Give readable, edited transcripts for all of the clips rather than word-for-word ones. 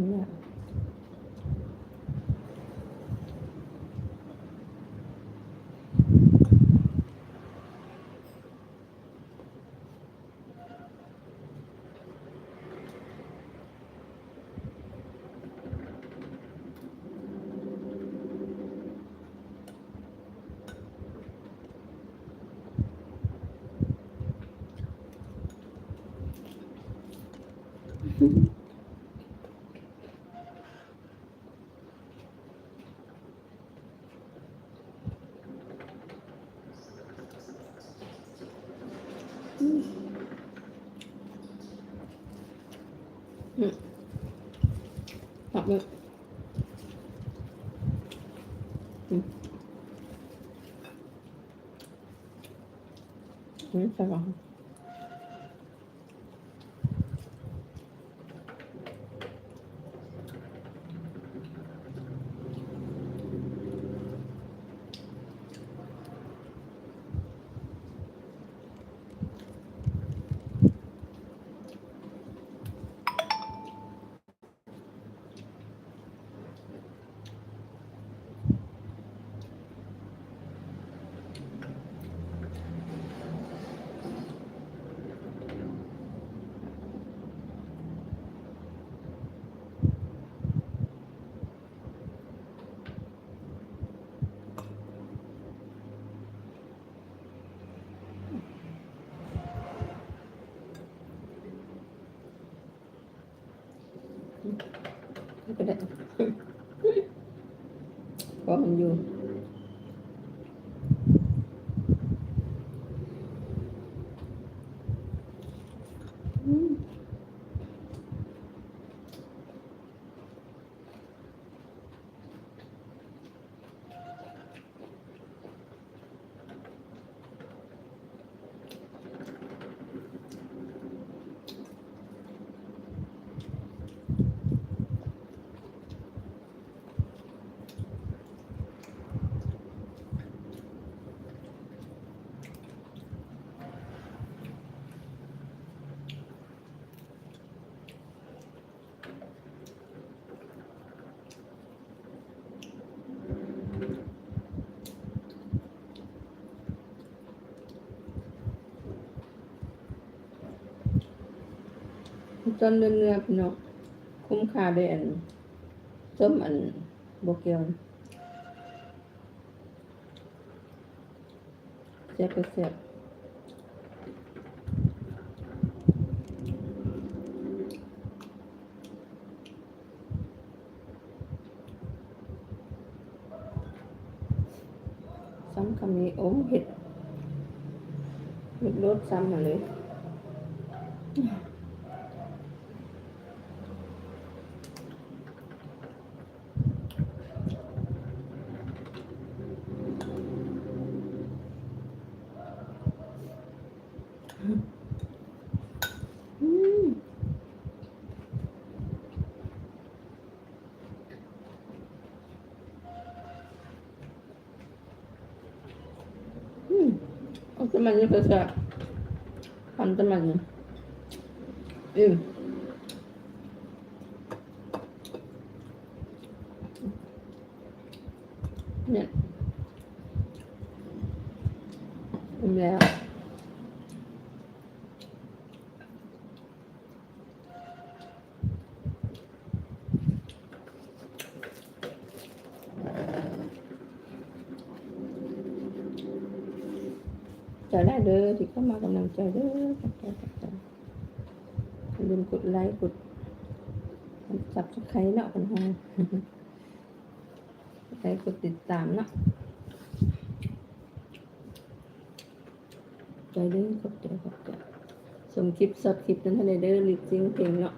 ำเนี่ยหักเลยใส่ก่อนก็ได้เพราะมันอยู่จนเนื้อพี่น้องคุ้มค่าด้วยอันส้มอันโบเกียวเสียบเสียบซ้ำคำนี้โอ้เห็ดรสซ้ำมาเลยเอาจะมันนี่ก็จะทำจะมันเนี่ยแล้วจะได้เด้อที่เข้ามากำลังใจเด้ออย่าลืมกดไลค์กดจับสไครต์เนาะกันฮะไลค์กดติดตามเนาะใจเด้อขอบใจชมคลิปสดคลิปนั้นให้เด้อลิปซิงเพลงเนาะ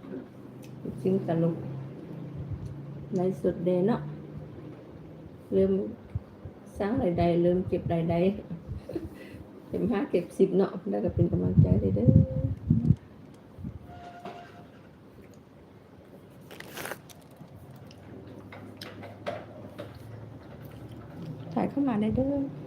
ลิปซิงตลกไลฟ์สดเดย์เนาะเริ่มสร้างรายได้เริ่มเก็บรายได้เก็บ5เก็บ10เนาะแล้วก็เป็นกำลังใจเด้อถ่ายเข้ามาได้เด้อ